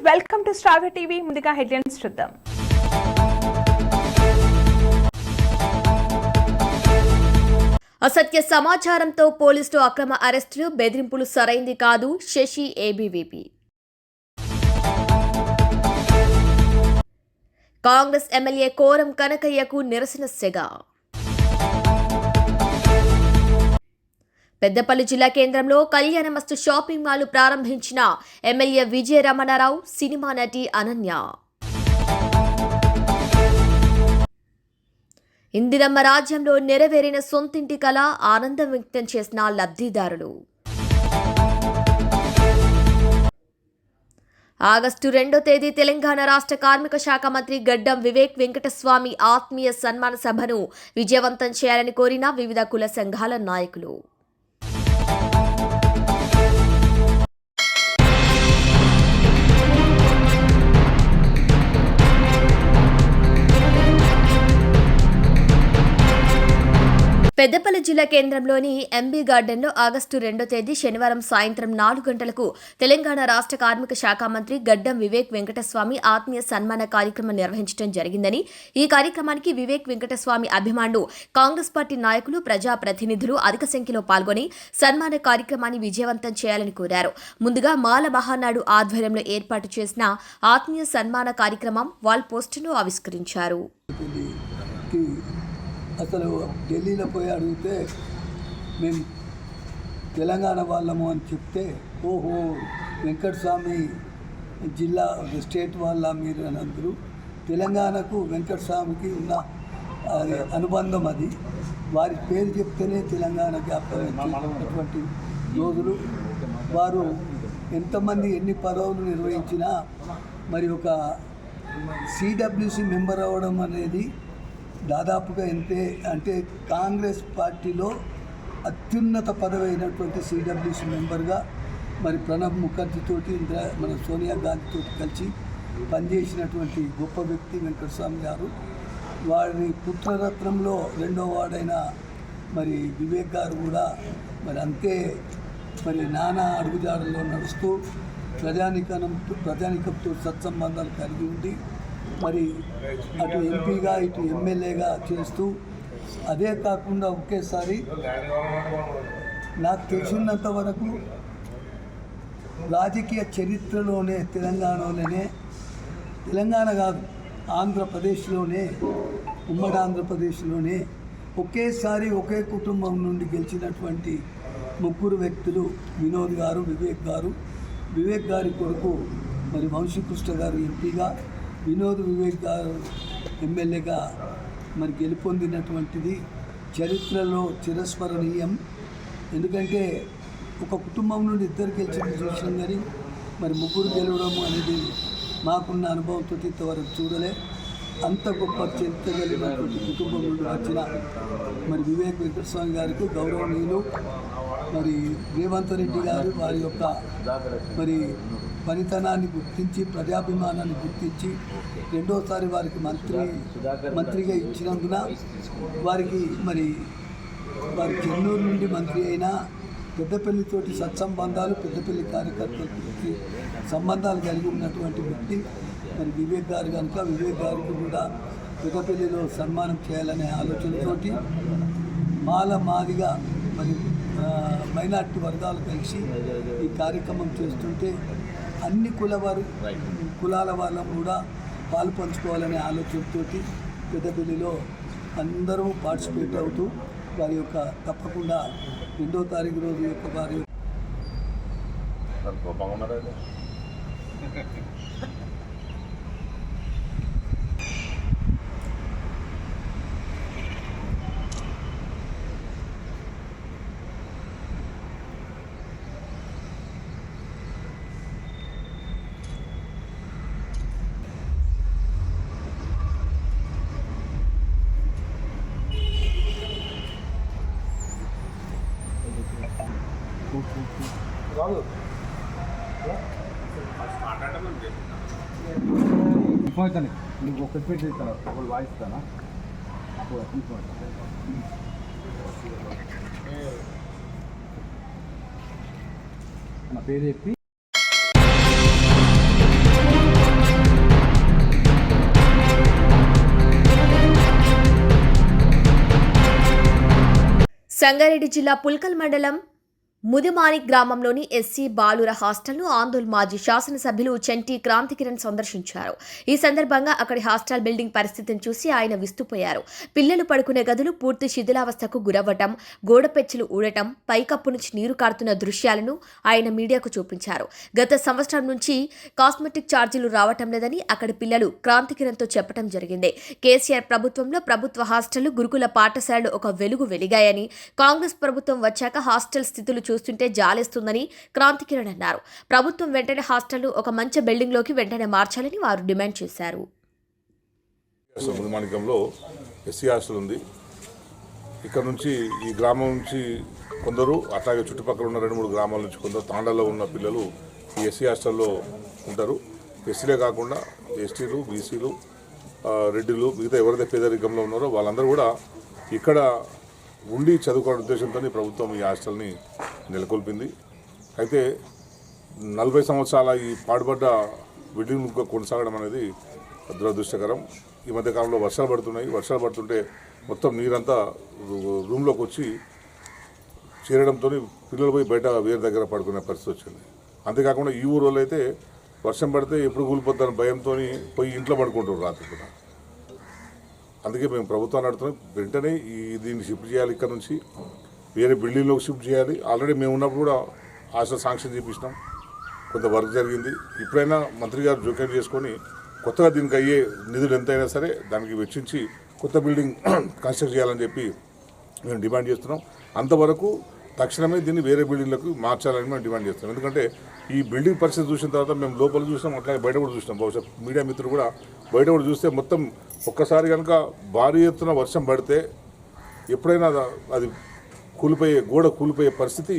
Welcome to Star TV. ముందుగా headlines చూద్దాం. అసత్య సమాచారంతో పోలీసులు అక్రమ అరెస్టులు, బెదిరింపులు సరైంది కాదు శశి ఏబీవీపీ. కాంగ్రెస్ ఎమ్మెల్యే కోరం కనకయ్యకు నిరసన సెగ. పెద్దపల్లి జిల్లా కేంద్రంలో కళ్యాణమస్తు షాపింగ్ మాల్ ప్రారంభించిన ఎమ్మెల్యే విజయ రమణారావు, సినిమా నటి అనన్య. ఇందిరమ్మ రాజ్యంలో నెరవేరిన సొంతింటి కల, ఆనందం వ్యక్తం చేసిన లబ్ధిదారులు. ఆగస్టు 2వ తేదీ తెలంగాణ రాష్ట్ర కార్మిక శాఖ మంత్రి గడ్డం వివేక్ వెంకటస్వామి ఆత్మీయ సన్మాన సభను విజయవంతం చేయాలని కోరిన వివిధ కుల సంఘాల నాయకులు. పెద్దపల్లి జిల్లా కేంద్రంలోని ఎంబీ గార్డెన్లో ఆగస్టు 2వ తేదీ శనివారం సాయంత్రం 4 గంటలకు తెలంగాణ రాష్ట్ర కార్మిక శాఖ మంత్రి గడ్డం వివేక్ వెంకటస్వామి ఆత్మీయ సన్మాన కార్యక్రమం నిర్వహించడం జరిగిందని, ఈ కార్యక్రమానికి వివేక్ వెంకటస్వామి అభిమానులు, కాంగ్రెస్ పార్టీ నాయకులు, ప్రజాప్రతినిధులు అధిక సంఖ్యలో పాల్గొని సన్మాన కార్యక్రమాన్ని విజయవంతం చేయాలని కోరారు. ముందుగా మాల మహానాడు ఆధ్వర్యంలో ఏర్పాటు చేసిన ఆత్మీయ సన్మాన కార్యక్రమం వాల్ పోస్టును ఆవిష్కరించారు. అసలు ఢిల్లీలో పోయి అడిగితే మేము తెలంగాణ వాళ్ళము అని చెప్తే, ఓహో వెంకటస్వామి జిల్లా స్టేట్ వాళ్ళ మీరు అని అందరూ. తెలంగాణకు వెంకటస్వామికి ఉన్న అనుబంధం అది. వారి పేరు చెప్తేనే తెలంగాణకి అటువంటి రోజులు. వారు ఎంతమంది ఎన్ని పదవులు నిర్వహించినా మరి ఒక సిడబ్ల్యూసి మెంబర్ అవ్వడం అనేది దాదాపుగా అంటే కాంగ్రెస్ పార్టీలో అత్యున్నత పదవి అయినటువంటి సిడబ్ల్యూసి మెంబర్గా మరి ప్రణబ్ ముఖర్జీతోటి మన సోనియా గాంధీతో కలిసి పనిచేసినటువంటి గొప్ప వ్యక్తి వెంకటస్వామి గారు. వారి పుత్రరత్నంలో 2వ వార్డైన మరి వివేక్ గారు కూడా మరి అంతే మరి నానా అడుగుజాడల్లో నడుస్తూ ప్రజానికంతో సత్సంబంధాలు కలిగి ఉండి మరి అటు ఎంపీగా ఇటు ఎమ్మెల్యేగా చేస్తూ, అదే కాకుండా ఒకేసారి నాకు తెలిసినంత వరకు రాజకీయ చరిత్రలోనే తెలంగాణ కాదు ఆంధ్రప్రదేశ్లోనే, ఉమ్మడి ఆంధ్రప్రదేశ్లోనే ఒకేసారి ఒకే కుటుంబం నుండి గెలిచినటువంటి 3 వ్యక్తులు వినోద్ గారు, వివేక్ గారు. వివేక్ గారి కొడుకు మరి వంశీకృష్ణ గారు ఎంపీగా, వివేక్ గారు ఎమ్మెల్యేగా మరి గెలుపొందినటువంటిది చరిత్రలో చిరస్మరణీయం. ఎందుకంటే ఒక కుటుంబం నుండి 2 గెలిచిన చూసాం, కానీ మరి 3 గెలవడం అనేది మాకున్న అనుభవంతో ఇంతవరకు చూడలే. అంత గొప్ప చరిత్ర కలిగినటువంటి కుటుంబం నుండి వచ్చిన మరి వివేక్ వెంకటస్వామి గారికి గౌరవనీయులు మరి రేవంత్ రెడ్డి గారు వారి యొక్క మరి పనితనాన్ని గుర్తించి, ప్రజాభిమానాన్ని గుర్తించి 2వసారి వారికి మంత్రిగా ఇచ్చినందున వారికి మరి వారి చెన్నూరు నుండి మంత్రి అయినా పెద్దపల్లితోటి సత్సంబంధాలు, పెద్దపల్లి కార్యకర్తలకి సంబంధాలు కలిగి ఉన్నటువంటి వ్యక్తి మరి వివేక్ గారు కనుక వివేక్ గారికి కూడా పెద్దపల్లిలో సన్మానం చేయాలనే ఆలోచనతోటి మాదిగా మరి మైనార్టీ వర్గాలు కలిసి ఈ కార్యక్రమం చేస్తుంటే అన్ని కులాల వాళ్ళం కూడా పాలు పంచుకోవాలనే ఆలోచనతో పెద్దపల్లిలో అందరూ పార్టిసిపేట్ అవుతూ వారి యొక్క తప్పకుండా 2వ తారీఖు రోజు యొక్క వారి నీకు ఒక పెట్టి ఇస్తాను, ఒకటి వాయిస్తానా నా పేరు చెప్పి సంగారెడ్డి జిల్లా పుల్కల్ మండలం ముదిమాని గ్రామంలోని ఎస్సీ బాలుర హాస్టల్ను ఆందోళన మాజీ శాసనసభ్యులు చెంటి క్రాంతికిరణ్ సందర్శించారు. ఈ సందర్భంగా అక్కడి హాస్టల్ బిల్డింగ్ పరిస్థితిని చూసి ఆయన విస్తుపోయారు. పిల్లలు పడుకునే గదులు పూర్తి శిథిలావస్థకు గురవ్వటం, గోడపెచ్చులు ఊడటం, పైకప్పు నుంచి నీరు కారుతున్న దృశ్యాలను ఆయన మీడియాకు చూపించారు. గత సంవత్సరం నుంచి కాస్మెటిక్ ఛార్జీలు రావటం లేదని అక్కడి పిల్లలు క్రాంతికిరణ్తో చెప్పడం జరిగింది. కేసీఆర్ ప్రభుత్వంలో ప్రభుత్వ హాస్టళ్లు, గురుకుల పాఠశాలలు ఒక వెలుగు వెలిగాయని, కాంగ్రెస్ ప్రభుత్వం వచ్చాక హాస్టల్ స్థితులు చూస్తుంటే జాలేస్తుందని క్రాంతికిరణ్ అన్నారు. ప్రభుత్వం వెంటనే హాస్టల్ ఒక మంచి బిల్డింగ్ లోకి వెంటనే మార్చాలని వారు డిమాండ్ చేశారు. ముదిమాణికంలో ఎస్సీ హాస్టల్ ఉంది. ఇక్కడ నుంచి ఈ గ్రామం నుంచి కొందరు, అట్లాగే చుట్టుపక్కల ఉన్న 2-3 గ్రామాల నుంచి కొందరు తాండాలో ఉన్న పిల్లలు ఈ ఎస్సీ హాస్టల్లో ఉంటారు. ఎస్సీలే కాకుండా ఎస్టీలు, బీసీలు, రెడ్డిలు, మిగతా ఎవరైతే పేదరికంలో ఉన్నారో వాళ్ళందరూ కూడా ఇక్కడ ఉండి చదువుకోవడం ఉద్దేశంతో ప్రభుత్వం ఈ హాస్టల్ని నెలకొల్పింది. అయితే 40 సంవత్సరాల ఈ పాడుపడ్డ బిల్డింగ్ కొనసాగడం అనేది దురదృష్టకరం. ఈ మధ్యకాలంలో వర్షాలు పడుతున్నాయి. వర్షాలు పడుతుంటే మొత్తం నీరంతా రూమ్లోకి వచ్చి చేరడంతో పిల్లలు పోయి బయట వేరే దగ్గర పడుకునే పరిస్థితి వచ్చింది. అంతేకాకుండా ఈ ఊరు వాళ్ళు అయితే వర్షం పడితే ఎప్పుడు కూలిపోతారని భయంతో పోయి ఇంట్లో పడుకుంటారు రాత్రి కూడా. అందుకే మేము ప్రభుత్వాన్ని అడుగుతున్నాం, వెంటనే దీన్ని షిఫ్ట్ చేయాలి, ఇక్కడ నుంచి వేరే బిల్డింగ్లోకి షిఫ్ట్ చేయాలి. ఆల్రెడీ మేము ఉన్నప్పుడు కూడా హాస్టల్ శాంక్షన్ చేపించినాం, కొంత వర్క్ జరిగింది. ఇప్పుడైనా మంత్రి గారు జోక్యం చేసుకొని కొత్తగా దీనికి అయ్యే నిధులు ఎంతైనా సరే దానికి వెచ్చించి కొత్త బిల్డింగ్ కన్స్ట్రక్ట్ చేయాలని చెప్పి మేము డిమాండ్ చేస్తున్నాం. అంతవరకు తక్షణమే దీన్ని వేరే బిల్డింగ్లకు మార్చాలని మేము డిమాండ్ చేస్తున్నాం. ఎందుకంటే ఈ బిల్డింగ్ పరిస్థితి చూసిన తర్వాత మేము లోపల చూసినాం, అట్లాగే బయట కూడా చూసినాం. బహుశా మీడియా మిత్రులు కూడా బయట కూడా చూస్తే మొత్తం ఒక్కసారి కనుక భారీ ఎత్తున వర్షం పడితే ఎప్పుడైనా అది గోడ కూలిపోయే పరిస్థితి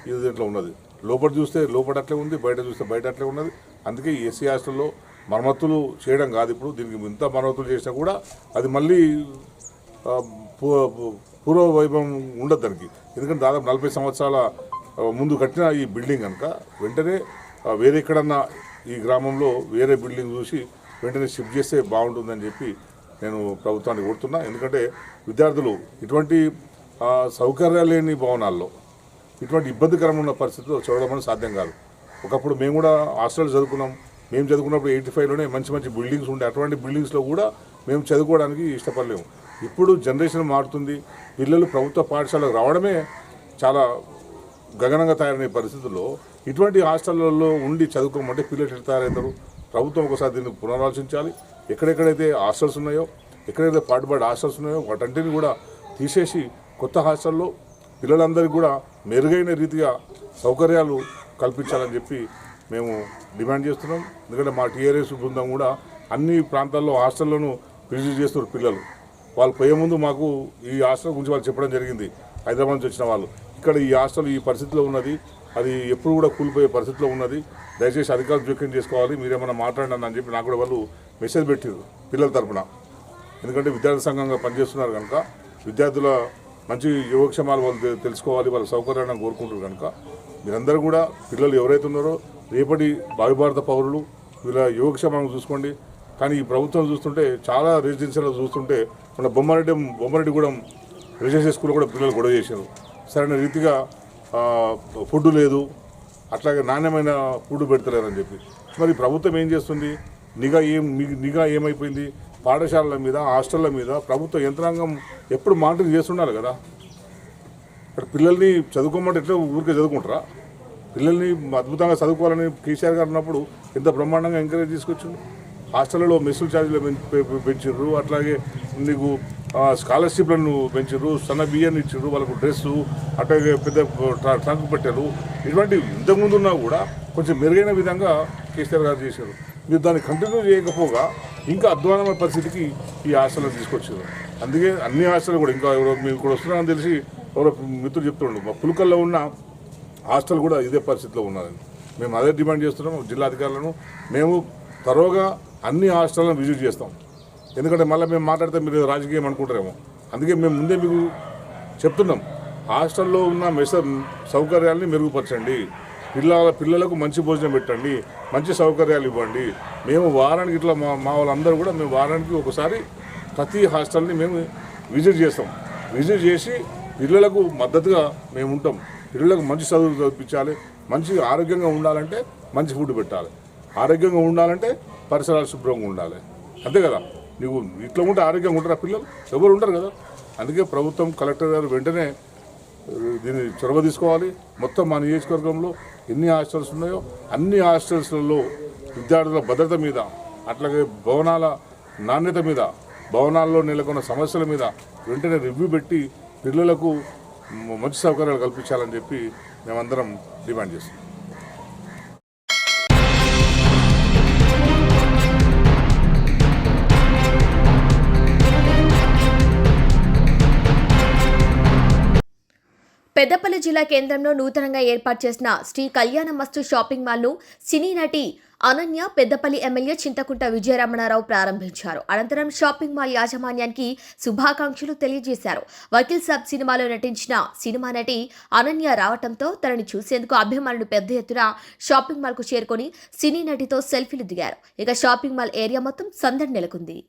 ఇది దీంట్లో ఉన్నది. లోపల చూస్తే లోపల అట్లే ఉంది, బయట చూస్తే బయట అట్లే ఉన్నది. అందుకే ఈ ఎస్సీ హాస్టల్లో మరమ్మతులు చేయడం కాదు. ఇప్పుడు దీనికి ఇంత మరమ్మతులు చేసినా కూడా అది మళ్ళీ పూర్వ వైభవం ఉండదు దానికి. ఎందుకంటే దాదాపు 40 సంవత్సరాల ముందు కట్టిన ఈ బిల్డింగ్ కనుక వెంటనే వేరే ఎక్కడన్నా ఈ గ్రామంలో వేరే బిల్డింగ్ చూసి వెంటనే షిఫ్ట్ చేస్తే బాగుంటుందని చెప్పి నేను ప్రభుత్వాన్ని కోరుతున్నా. ఎందుకంటే విద్యార్థులు ఇటువంటి సౌకర్యాలు లేని భవనాల్లో ఇటువంటి ఇబ్బందికరమైన ఉన్న పరిస్థితుల్లో చదవడం అనేది సాధ్యం కాదు. ఒకప్పుడు మేము కూడా హాస్టల్ చదువుకున్నాం. మేము చదువుకున్నప్పుడు 85లోనే మంచి మంచి బిల్డింగ్స్ ఉండే, అటువంటి బిల్డింగ్స్లో కూడా మేము చదువుకోవడానికి ఇష్టపడలేము. ఇప్పుడు జనరేషన్ మారుతుంది. పిల్లలు ప్రభుత్వ పాఠశాలకు రావడమే చాలా గగనంగా తయారైన పరిస్థితుల్లో ఇటువంటి హాస్టళ్లలో ఉండి చదువుకోమంటే పిల్లలు ఎట్లా తయారవుతారు? ప్రభుత్వం ఒకసారి దీన్ని పునరాలోచించాలి. ఎక్కడెక్కడైతే హాస్టల్స్ ఉన్నాయో, ఎక్కడైతే పాటుపడే హాస్టల్స్ ఉన్నాయో వాటంటిని కూడా తీసేసి కొత్త హాస్టల్లో పిల్లలందరికీ కూడా మెరుగైన రీతిగా సౌకర్యాలు కల్పించాలని చెప్పి మేము డిమాండ్ చేస్తున్నాం. ఎందుకంటే మా టీఆర్ఎస్ బృందం కూడా అన్ని ప్రాంతాల్లో హాస్టళ్లను విజిట్ చేస్తున్నారు పిల్లలు. వాళ్ళు పోయే ముందు మాకు ఈ హాస్టల్ గురించి వాళ్ళు చెప్పడం జరిగింది. హైదరాబాద్ నుంచి వచ్చిన వాళ్ళు ఇక్కడ ఈ హాస్టల్ ఈ పరిస్థితిలో ఉన్నది, అది ఎప్పుడు కూడా కూలిపోయే పరిస్థితిలో ఉన్నది, దయచేసి అధికారులు జోక్యం చేసుకోవాలి, మీరేమైనా మాట్లాడినా అని చెప్పి నాకు కూడా వాళ్ళు మెసేజ్ పెట్టారు పిల్లల తరఫున. ఎందుకంటే విద్యార్థి సంఘంగా పనిచేస్తున్నారు కనుక విద్యార్థుల మంచి యోగక్షేమాలు వాళ్ళు తెలుసుకోవాలి, వాళ్ళ సౌకర్యాన్ని కోరుకుంటారు కనుక మీరందరూ కూడా పిల్లలు ఎవరైతే ఉన్నారో రేపటి భావిభారత పౌరులు వీళ్ళ యోగక్షేమాలను చూసుకోండి. కానీ ఈ ప్రభుత్వం చూస్తుంటే చాలా రెసిడెన్షియల్ చూస్తుంటే మన బొమ్మరెడ్డిగూడెం రెసిడెన్షియల్ స్కూల్లో కూడా పిల్లలు గొడవ చేశారు. సరైన రీతిగా ఫుడ్ లేదు, అట్లాగే నాణ్యమైన ఫుడ్ పెడతలేరని చెప్పి. మరి ప్రభుత్వం ఏం చేస్తుంది? నిఘా ఏమైపోయింది? పాఠశాలల మీద, హాస్టళ్ల మీద ప్రభుత్వ యంత్రాంగం ఎప్పుడు మానిటరింగ్ చేస్తుండాలి కదా. ఇక్కడ పిల్లల్ని చదువుకోమంటే ఎట్లా ఊరికే చదువుకుంటారా? పిల్లల్ని అద్భుతంగా చదువుకోవాలని కేసీఆర్ గారు ఉన్నప్పుడు ఎంత బ్రహ్మాండంగా ఎంకరేజ్ తీసుకొచ్చిండు. హాస్టళ్లలో మెస్సుల ఛార్జీలు పెంచారు, అట్లాగే నీకు స్కాలర్షిప్లను పెంచారు, సన్న బియ్యాన్ని ఇచ్చారు, వాళ్ళకు డ్రెస్సు, అట్లాగే పెద్ద ట్రంక్ పెట్టారు. ఇటువంటివి ఇంతకుముందు ఉన్నా కూడా కొంచెం మెరుగైన విధంగా కేసీఆర్ గారు చేశారు. మీరు దాన్ని కంటిన్యూ చేయకపోగా ఇంకా అధ్వానమైన పరిస్థితికి ఈ హాస్టల్లో తీసుకొచ్చారు. అందుకే అన్ని హాస్టల్ కూడా ఇంకా ఎవరో మీరు ఇక్కడ వస్తున్నారని తెలిసి ఎవరో మిత్రులు చెప్తుండ్రు, మా పుల్కల్లో ఉన్న హాస్టల్ కూడా ఇదే పరిస్థితిలో ఉన్నారని. మేము అదే డిమాండ్ చేస్తున్నాం జిల్లాధికారులను. మేము తరోగా అన్ని హాస్టళ్లను విజిట్ చేస్తాం. ఎందుకంటే మళ్ళీ మేము మాట్లాడితే మీరు రాజకీయం అనుకుంటారేమో. అందుకే మేము ముందే మీకు చెప్తున్నాం, హాస్టల్లో ఉన్న సౌకర్యాలని మెరుగుపరచండి, పిల్లలకు మంచి భోజనం పెట్టండి, మంచి సౌకర్యాలు ఇవ్వండి. మేము వారానికి ఇట్లా మా వాళ్ళందరూ కూడా మేము వారానికి ఒకసారి ప్రతి హాస్టల్ని మేము విజిట్ చేస్తాం. విజిట్ చేసి పిల్లలకు మద్దతుగా మేము ఉంటాం. పిల్లలకు మంచి చదువులు చదివించాలి, మంచి ఆరోగ్యంగా ఉండాలంటే మంచి ఫుడ్ పెట్టాలి, ఆరోగ్యంగా ఉండాలంటే పరిసరాలు శుభ్రంగా ఉండాలి. అంతే కదా, నువ్వు ఇట్లా ఉంటే ఆరోగ్యంగా ఉంటారా పిల్లలు? ఎవరు ఉంటారు కదా. అందుకే ప్రభుత్వం, కలెక్టర్ గారు వెంటనే దీన్ని చొరవ తీసుకోవాలి. మొత్తం మా నియోజకవర్గంలో ఎన్ని హాస్టల్స్ ఉన్నాయో అన్ని హాస్టల్స్లలో విద్యార్థుల భద్రత మీద, అట్లాగే భవనాల నాణ్యత మీద, భవనాల్లో నెలకొన్న సమస్యల మీద వెంటనే రివ్యూ పెట్టి పిల్లలకు మంచి సౌకర్యాలు కల్పించాలని చెప్పి మేమందరం డిమాండ్ చేస్తాం. పెద్దపల్లి జిల్లా కేంద్రంలో నూతనంగా ఏర్పాటు చేసిన శ్రీ కళ్యాణమస్తు షాపింగ్ మాల్ను సినీ నటి అనన్య, పెద్దపల్లి ఎమ్మెల్యే చింతకుంట విజయరమణారావు ప్రారంభించారు. అనంతరం షాపింగ్ మాల్ యాజమాన్యానికి శుభాకాంక్షలు తెలియజేశారు. వకీల్ సాబ్ సినిమాలో నటించిన సినిమా నటి అనన్య రావడంతో తనని చూసేందుకు అభిమానులు పెద్ద ఎత్తున షాపింగ్ మాల్కు చేరుకొని సినీ నటితో సెల్ఫీలు దిగారు. ఇక షాపింగ్ మాల్ ఏరియా మొత్తం సందడి నెలకొంది.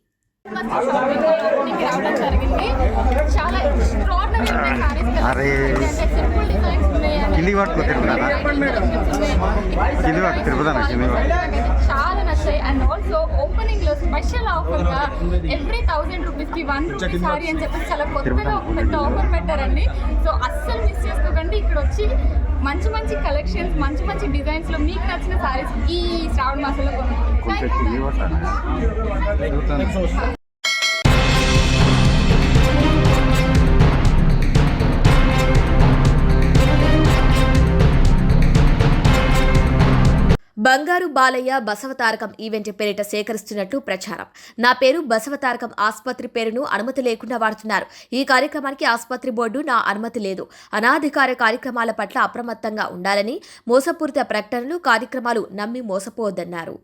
చాలా నచ్చాయి. అండ్ ఆల్సో ఓపెనింగ్ లో స్పెషల్ ఆఫర్ గా ఎవ్రీ 1000 రూపీస్ కి 1 రూపీ సారీ అని చెప్పి చాలా కొత్తగా ఒక పెద్ద ఆఫర్ పెట్టారండి. సో అస్సలు మిస్ చేసుకోకండి. ఇక్కడ వచ్చి మంచి మంచి కలెక్షన్స్, మంచి మంచి డిజైన్స్ లో మీకు నచ్చిన సారీస్ ఈ శ్రావణ మాసంలో కొనుక్కోండి. బంగారు బాలయ్య బసవతారకం ఈవెంట్ పేరిట సేకరిస్తున్నట్టు ప్రచారం. నా పేరు బసవతారకం ఆసుపత్రి పేరును అనుమతి లేకుండా వాడుతున్నారు. ఈ కార్యక్రమానికి ఆసుపత్రి బోర్డు నా అనుమతి లేదు. అనాధికార కార్యక్రమాల పట్ల అప్రమత్తంగా ఉండాలని, మోసపూరిత ప్రకటనలు, కార్యక్రమాలు నమ్మి మోసపోవద్దన్నారు.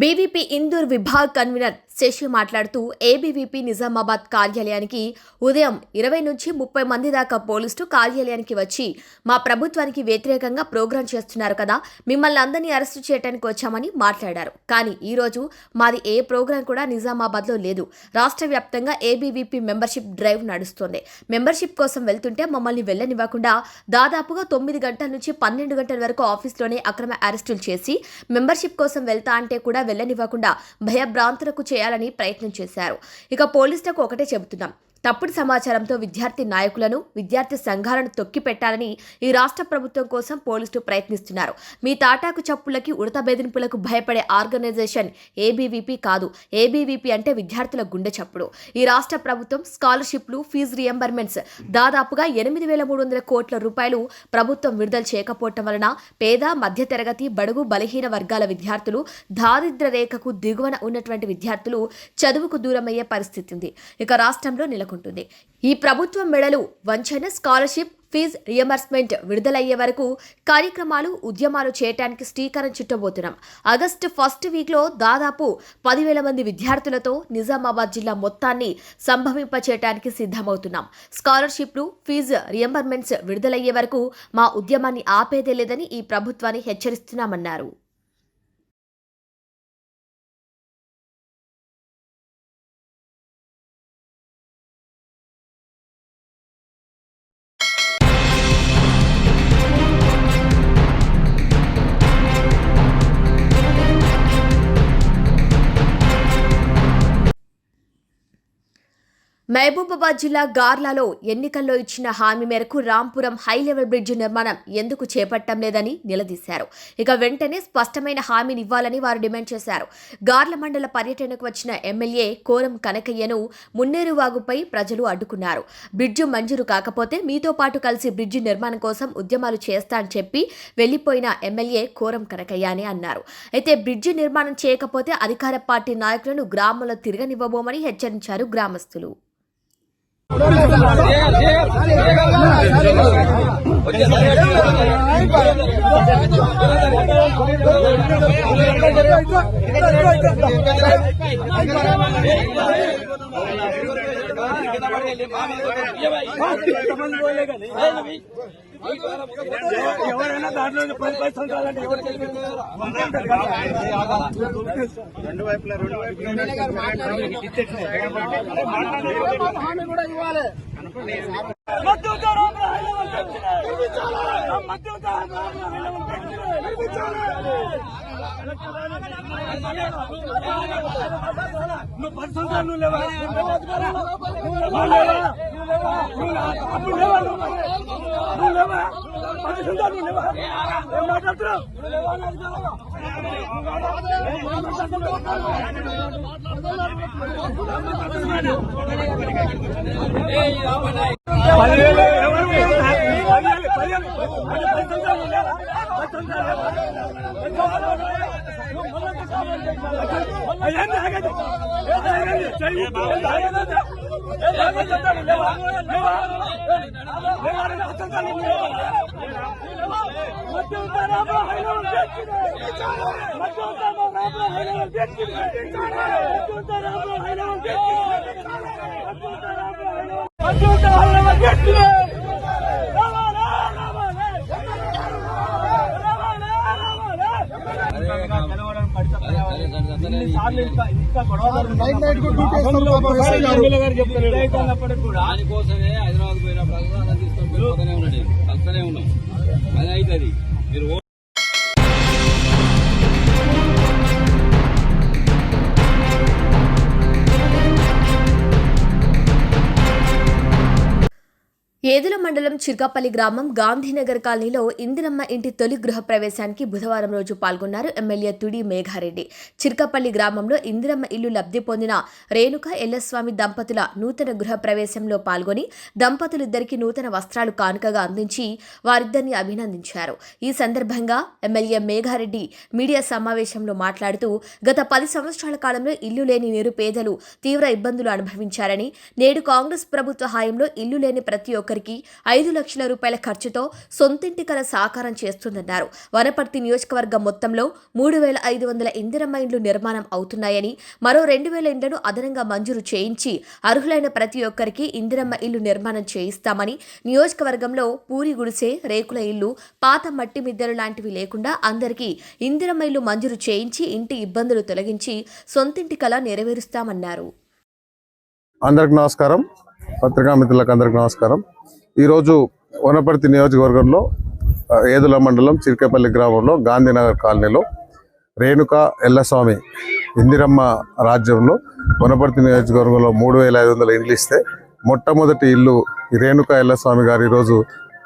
బీవీపీ ఇందూర్ విభాగ్ కన్వీనర్ శశి మాట్లాడుతూ ఏబీవీపీ నిజామాబాద్ కార్యాలయానికి ఉదయం 20 నుంచి 30 మంది దాకా పోలీసులు కార్యాలయానికి వచ్చి మా ప్రభుత్వానికి వ్యతిరేకంగా ప్రోగ్రాం చేస్తున్నారు కదా, మిమ్మల్ని అందరినీ అరెస్టు చేయడానికి వచ్చామని మాట్లాడారు. కానీ ఈరోజు మాది ఏ ప్రోగ్రాం కూడా నిజామాబాద్లో లేదు. రాష్ట్ర వ్యాప్తంగా ఏబీవీపీ మెంబర్షిప్ డ్రైవ్ నడుస్తోంది. మెంబర్షిప్ కోసం వెళ్తుంటే మమ్మల్ని వెళ్ళనివ్వకుండా దాదాపుగా 9 గంటల నుంచి 12 గంటల వరకు ఆఫీస్లోనే అక్రమ అరెస్టులు చేసి మెంబర్షిప్ కోసం వెళ్తా అంటే కూడా వెళ్ళనివ్వకుండా భయభ్రాంతులకు చేయాలని ప్రయత్నం చేశారు. ఇక పోలీసులకు ఒకటే చెబుతున్నాం, తప్పుడు సమాచారంతో విద్యార్థి నాయకులను, విద్యార్థి సంఘాలను తొక్కిపెట్టాలని ఈ రాష్ట్ర ప్రభుత్వం కోసం పోలీసులు ప్రయత్నిస్తున్నారు. మీ తాటాకు చప్పులకి, ఉడత బెదిరింపులకు భయపడే ఆర్గనైజేషన్ ఏబీవీపీ కాదు. ఏబీవీపీ అంటే విద్యార్థుల గుండె చప్పుడు. ఈ రాష్ట్ర ప్రభుత్వం స్కాలర్షిప్లు, ఫీజు రియంబర్మెంట్స్ దాదాపుగా 8,300 కోట్ల రూపాయలు ప్రభుత్వం విడుదల చేయకపోవటం వలన పేద, మధ్యతరగతి, బడుగు, బలహీన వర్గాల విద్యార్థులు, దారిద్ర్య రేఖకు దిగువన ఉన్నటువంటి విద్యార్థులు చదువుకు దూరమయ్యే పరిస్థితి ఉంది. ఇక రాష్ట్రంలో ఉంటుంది. ఈ ప్రభుత్వం మెడలు వంచన స్కాలర్షిప్, ఫీజు రియంబర్స్మెంట్ విడుదలయ్యే వరకు కార్యక్రమాలు, ఉద్యమాలు చేయడానికి శ్రీకారం చుట్టబోతున్నాం. ఆగస్టు ఫస్ట్ వీక్లో దాదాపు 10,000 మంది విద్యార్థులతో నిజామాబాద్ జిల్లా మొత్తాన్ని సంభవింపచేయడానికి సిద్ధమవుతున్నాం. స్కాలర్షిప్లు, ఫీజు రియంబర్మెంట్స్ విడుదలయ్యే వరకు మా ఉద్యమాన్ని ఆపేదే లేదని ఈ ప్రభుత్వాన్ని హెచ్చరిస్తున్నామన్నారు. మహబూబాబాద్ జిల్లా గార్లలో ఎన్నికల్లో ఇచ్చిన హామీ మేరకు రాంపురం హైలెవెల్ బ్రిడ్జి నిర్మాణం ఎందుకు చేపట్టం లేదని నిలదీశారు. ఇక వెంటనే స్పష్టమైన హామీని ఇవ్వాలని వారు డిమాండ్ చేశారు. గార్ల మండల పర్యటనకు వచ్చిన ఎమ్మెల్యే కోరం కనకయ్యను మున్నేరువాగుపై ప్రజలు అడ్డుకున్నారు. బ్రిడ్జి మంజూరు కాకపోతే మీతో పాటు కలిసి బ్రిడ్జి నిర్మాణం కోసం ఉద్యమాలు చేస్తా అని చెప్పి వెళ్లిపోయిన ఎమ్మెల్యే కోరం కనకయ్య అని అన్నారు. అయితే బ్రిడ్జి నిర్మాణం చేయకపోతే అధికార పార్టీ నాయకులను గ్రామంలో తిరగనివ్వబోమని హెచ్చరించారు గ్రామస్తులు. ఎవరైనా దాంట్లో 10 సంవత్సరాలంటే ఎవరు రెండు వైపులా నువ్వు 10 సంవత్సరాలు లేవా దానికోసమే హైదరాబాద్ పోయినప్పుడు తీసుకొని పోతూనే ఉన్నాడు, వస్తూనే ఉన్నాం. అది అవుతుంది మీరు ఏదుల మండలం చిర్కాపల్లి గ్రామం గాంధీనగర్ కాలనీలో ఇందిరమ్మ ఇంటి తొలి గృహ ప్రవేశానికి బుధవారం రోజు పాల్గొన్నారు ఎమ్మెల్యే తుడి మేఘారెడ్డి. చిర్కాపల్లి గ్రామంలో ఇందిరమ్మ ఇల్లు లబ్ధి పొందిన రేణుక ఎల్లస్వామి దంపతుల నూతన గృహ ప్రవేశంలో పాల్గొని దంపతులిద్దరికి నూతన వస్త్రాలు కానుకగా అందించి వారిద్దరిని అభినందించారు. ఈ సందర్భంగా ఎమ్మెల్యే మేఘారెడ్డి మీడియా సమావేశంలో మాట్లాడుతూ గత 10 సంవత్సరాల కాలంలో ఇల్లు లేని నిరుపేదలు తీవ్ర ఇబ్బందులు అనుభవించారని, నేడు కాంగ్రెస్ ప్రభుత్వ హయాంలో ఇల్లు లేని ప్రతి ఒక్కరికి 5 లక్షల రూపాయల ఖర్చుతో సొంతింటి కల సాకారం చేస్తుందన్నారు. వనపర్తి నియోజకవర్గం మొత్తంలో 3,500 ఇందిరమ్మ ఇండ్లు నిర్మాణం అవుతున్నాయని, మరో 2,000 ఇండ్లను అదనంగా మంజూరు చేయించి అర్హులైన ప్రతి ఒక్కరికి ఇందిరమ్మ ఇల్లు నిర్మాణం చేయిస్తామని, నియోజకవర్గంలో పూరి గుడిసె, రేకుల ఇల్లు, పాత మట్టి మిద్దెలు లాంటివి లేకుండా అందరికీ ఇందిరమ్మ ఇల్లు మంజూరు చేయించి ఇంటి ఇబ్బందులు తొలగించి సొంతింటి కల నెరవేరుస్తామన్నారు. అందరికి నమస్కారం, పత్రికా మిత్రులకు అందరికి నమస్కారం. ఈరోజు వనపర్తి నియోజకవర్గంలో ఏదుల మండలం చిర్కేపల్లి గ్రామంలో గాంధీనగర్ కాలనీలో రేణుక ఎల్లస్వామి ఇందిరమ్మ రాజ్యంలో వనపర్తి నియోజకవర్గంలో 3,500 ఇండ్లు ఇస్తే మొట్టమొదటి ఇల్లు రేణుక ఎల్లస్వామి గారు ఈరోజు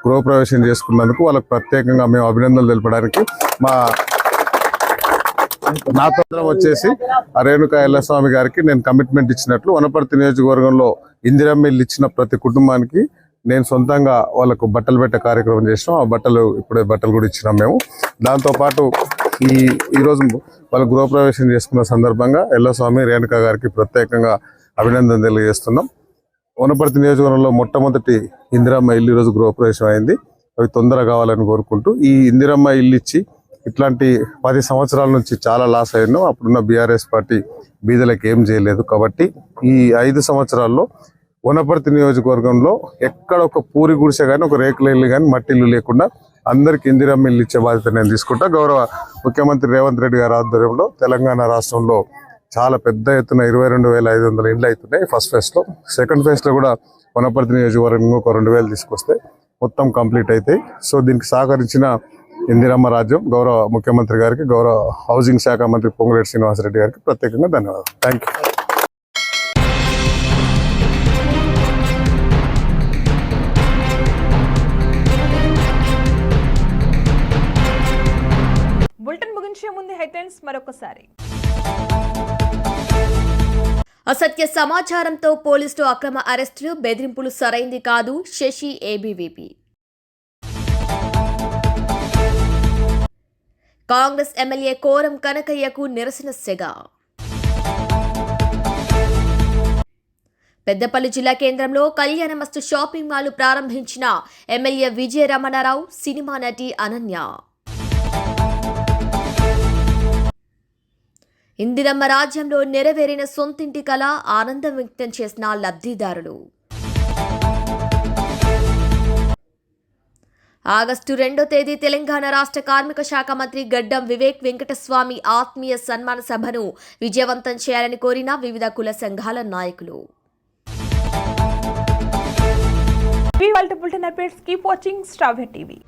గృహప్రవేశం చేసుకున్నందుకు వాళ్ళకు ప్రత్యేకంగా మేము అభినందనలు తెలపడానికి నాతో వచ్చేసి ఆ రేణుక ఎల్లస్వామి గారికి నేను కమిట్మెంట్ ఇచ్చినట్లు వనపర్తి నియోజకవర్గంలో ఇందిరమ్మ ఇల్లు ఇచ్చిన ప్రతి కుటుంబానికి నేను సొంతంగా వాళ్ళకు బట్టలు పెట్టే కార్యక్రమం చేసినాం. ఆ ఇప్పుడే బట్టలు కూడా ఇచ్చినాం మేము. దాంతోపాటు ఈరోజు వాళ్ళ గృహప్రవేశం చేసుకున్న సందర్భంగా ఎల్లస్వామి రేణుక గారికి ప్రత్యేకంగా అభినందన తెలియజేస్తున్నాం. వనపర్తి నియోజకవర్గంలో మొట్టమొదటి ఇందిరమ్మ ఇల్లు ఈరోజు గృహప్రవేశం అయింది. అవి తొందరగా కావాలని కోరుకుంటూ ఈ ఇందిరమ్మ ఇల్లు ఇచ్చి ఇట్లాంటి 10 సంవత్సరాల నుంచి చాలా లాస్ అయ్యాను. అప్పుడున్న బీఆర్ఎస్ పార్టీ బీదలకు ఏం చేయలేదు. కాబట్టి ఈ 5 సంవత్సరాల్లో వనపర్తి నియోజకవర్గంలో ఎక్కడ ఒక పూరి గుడిసె కానీ, ఒక రేకుల ఇల్లు కానీ, మట్టి ఇల్లు లేకుండా అందరికి ఇందిరమ్మ ఇల్లు ఇచ్చే బాధ్యత నేను తీసుకుంటా. గౌరవ ముఖ్యమంత్రి రేవంత్ రెడ్డి గారి ఆధ్వర్యంలో తెలంగాణ రాష్ట్రంలో చాలా పెద్ద ఎత్తున 22,500 ఇండ్లు అవుతున్నాయి ఫస్ట్ ఫేజ్లో. సెకండ్ ఫేజ్లో కూడా వనపర్తి నియోజకవర్గం ఒక 2,000 తీసుకొస్తే మొత్తం కంప్లీట్ అవుతాయి. సో దీనికి సహకరించిన ఇందిరమ్మ రాజ్యం గౌరవ ముఖ్యమంత్రి గారికి, గౌరవ హౌసింగ్ శాఖ మంత్రి పొంగులేటి శ్రీనివాసరెడ్డి గారికి ప్రత్యేకంగా ధన్యవాదాలు. Thank you. బులెటిన్ ముగించే ముందు హెడ్లైన్స్ మరొకసారి. అసత్య సమాచారంతో పోలీసులు అక్రమ అరెస్టులు, బెదిరింపులు సరైంది కాదు, శశి ఏబీవీపీ. కాంగ్రెస్ ఎమ్మెల్యే కోరం కనకయ్యకు నిరసన సెగ. పెద్దపల్లి జిల్లా కేంద్రంలో కళ్యాణమస్తు షాపింగ్ మాల్ ప్రారంభించిన ఎమ్మెల్యే విజయ రమణారావు, సినిమా నటి అనన్య. ఇందిరమ్మ రాజ్యంలో నెరవేరిన సొంతింటి కల ఆనందం వ్యక్తం చేసిన లబ్ధిదారులు. ఆగస్టు 2వ తేదీ తెలంగాణ రాష్ట్ర కార్మిక శాఖ మంత్రి గడ్డం వివేక్ వెంకటస్వామి ఆత్మీయ సన్మాన సభను విజయవంతం చేయాలని కోరిన వివిధ కుల సంఘాల నాయకులు. ఇవాల్టి bulletin updates. Keep watching star TV.